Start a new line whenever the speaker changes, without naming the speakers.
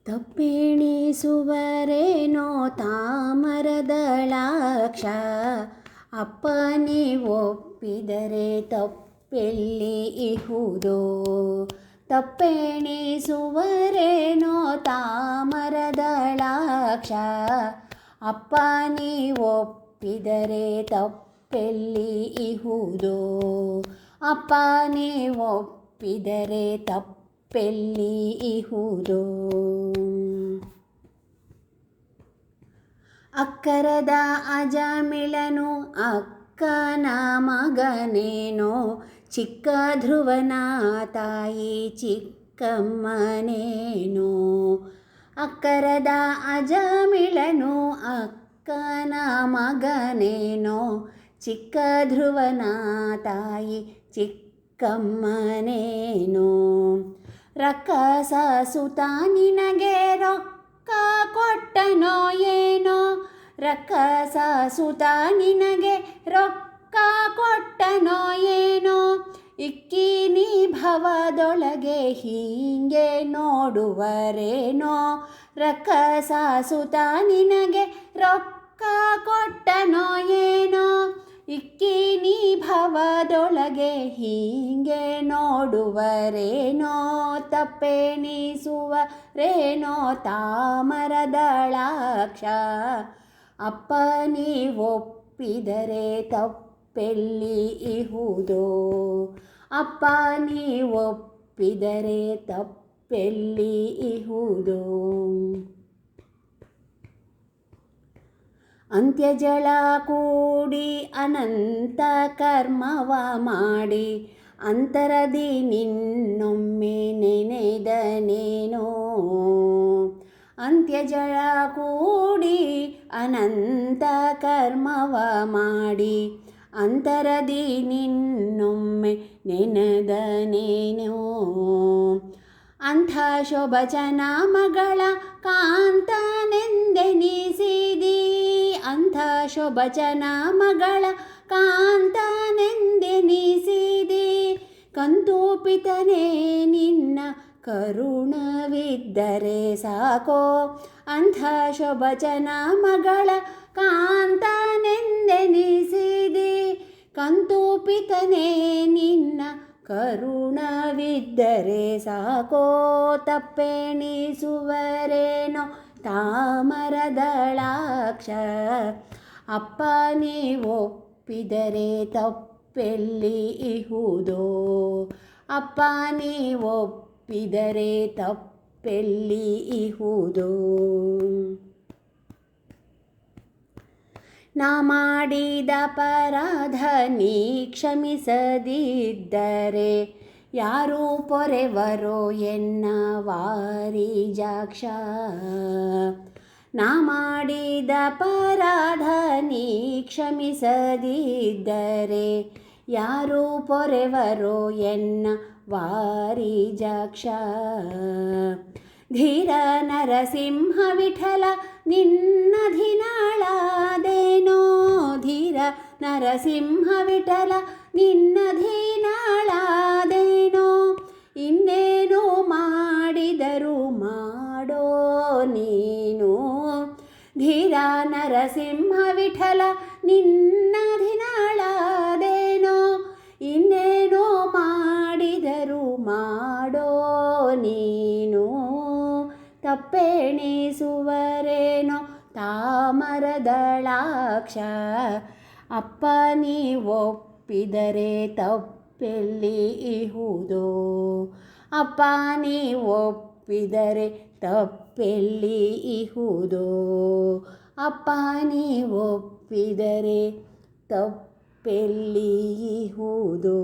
ತಪ್ಪೆಣಿಸುವರೇನೋ ತಾಮರದಳಾಕ್ಷ, ಅಪ್ಪ ನೀವೊಪ್ಪಿದರೆ ತಪ್ಪೆಲ್ಲಿ ಇಹುದೋ. ತಪ್ಪೆಣಿಸುವರೇನೋ ತಾಮರದಳಾಕ್ಷ, ಅಪ್ಪ ನೀವೊಪ್ಪಿದರೆ ತಪ್ಪೆಲ್ಲಿ ಇಹುದೋ. ಅಪ್ಪ ನೀವೊಪ್ಪಿದರೆ ತಪ್ಪೆಲ್ಲಿ ಇಹುದೋ. ಅಕ್ಕರದ ಅಜಮಿಳನು ಅಕ್ಕನ ಮಗನೇನೋ, ಚಿಕ್ಕ ಧ್ರುವನ ತಾಯಿ ಚಿಕ್ಕಮ್ಮನೇನೋ. ಅಕ್ಕರದ ಅಜಮಿಳನು ಅಕ್ಕನ ಮಗನೇನೋ, ಚಿಕ್ಕ ಧ್ರುವನ ತಾಯಿ ಚಿಕ್ಕಮ್ಮನೇನೋ. ರಕ್ಕಸ ಸುತ ನಿನಗೆ ರೊಕ್ಕ ಕೊಟ್ಟನೋ ಏನೋ, ರಕ್ಕಸ ಸುತ ನಿನಗೆ ರೊಕ್ಕ ಕೊಟ್ಟನೋ ಏನೋ. ಇಕ್ಕಿನಿ ಭವದೊಳಗೆ ಹೀಗೆ ನೋಡುವರೇನೋ, ರಕ್ಕಸ ಸುತ ನಿನಗೆ ರೊಕ್ಕ ಕೊಟ್ಟನೋ ಏನೋ. ಇಕ್ಕಿನಿ ಭವದೊಳಗೆ ಹೀಗೆ ನೋಡುವರೇನೋ, ತಪ್ಪೆಣಿಸುವರೇನೋ ತಾಮರದಳಾಕ್ಷ, ಅಪ್ಪ ನೀವೊಪ್ಪಿದರೆ ತಪ್ಪೆಲ್ಲಿ ಇಹುದೋ. ಅಪ್ಪ ನೀವೊಪ್ಪಿದರೆ ತಪ್ಪೆಲ್ಲಿ ಇಹುದೋ. ಅಂತ್ಯಜಳ ಕೂಡಿ ಅನಂತ ಕರ್ಮವ ಮಾಡಿ, ಅಂತರದಿ ನಿನ್ನೊಮ್ಮೆ ನೆನೆದನೇನೋ. ಅಂತ್ಯಜಳ ಕೂಡಿ ಅನಂತ ಕರ್ಮವ ಮಾಡಿ, ಅಂತರದಿ ನಿನ್ನೊಮ್ಮೆ ನೆನೆದನೇನೋ. ಅಂಥ ಶೋಭಚನ ಮಗಳ ಕಾಂತನೆಂದೆನಿಸಿದಿ, ಅಂಥ ಶೋಭಚನ ಮಗಳ ಕಾಂತನೆಂದೆನಿಸಿದಿ. ಕಂತೂಪಿತನೇ ನಿನ್ನ ಕರುಣವಿದ್ದರೆ ಸಾಕೋ, ಅಂಥ ಶೋಭಚನ ಮಗಳ ಕಾಂತನೆಂದೆನಿಸಿದಿ. ಕಂತೂಪಿತನೇ ನಿನ್ನ ಕರುಣವಿದ್ದರೆ ಸಾಕೋ, ತಪ್ಪೆಣಿಸುವರೇನೋ ತಾಮರದಳಾಕ್ಷ, ಅಪ್ಪ ನೀವೊಪ್ಪಿದರೆ ತಪ್ಪೆಲ್ಲಿ ಇಹುದೋ. ಅಪ್ಪ ನೀವೊಪ್ಪಿದರೆ ತಪ್ಪೆಲ್ಲಿ ಇಹುದೋ. ನಾ ಮಾಡಿದ ಅಪರಾಧ ನೀ ಕ್ಷಮಿಸದಿದ್ದರೆ, ಯಾರು ಪೊರೆವರೋ ಎನ್ನ ವಾರಿಜಾಕ್ಷ. ನಾ ಮಾಡಿದ ಅಪರಾಧ ನೀ ಕ್ಷಮಿಸದಿದ್ದರೆ, ಯಾರು ಪೊರೆವರೋ ಎನ್ನ ವಾರಿಜಾಕ್ಷ. ಧೀರ ನರಸಿಂಹ ವಿಠಲ ನಿನ್ನಧೀನಾಳಾದೇನೋ, ಧೀರ ನರಸಿಂಹ ವಿಠಲ ನಿನ್ನಧೀನಾಳಾದೇನೋ. ಇನ್ನೇನು ಮಾಡಿದರು ಮಾಡೋ ನೀನು, ಧೀರ ನರಸಿಂಹ ವಿಠಲ ನಿನ್ನಧೀನಾಳಾದೇನೋ. ಇನ್ನೇನು ಮಾಡಿದರು ಮಾಡೋ ನೀನು, ತಪ್ಪೆಣಿಸುವರೇನೋ ತಾಮರದಳಾಕ್ಷ, ಅಪ್ಪ ನೀವೊಪ್ಪಿದರೆ ತಪ್ಪೆಲ್ಲಿ ಇಹುದೋ. ಅಪ್ಪ ನೀವೊಪ್ಪಿದರೆ ತಪ್ಪೆಲ್ಲಿ ಇಹುದೋ. ಅಪ್ಪ ನೀವೊಪ್ಪಿದರೆ ತಪ್ಪೆಲ್ಲಿ ಇಹುದೋ.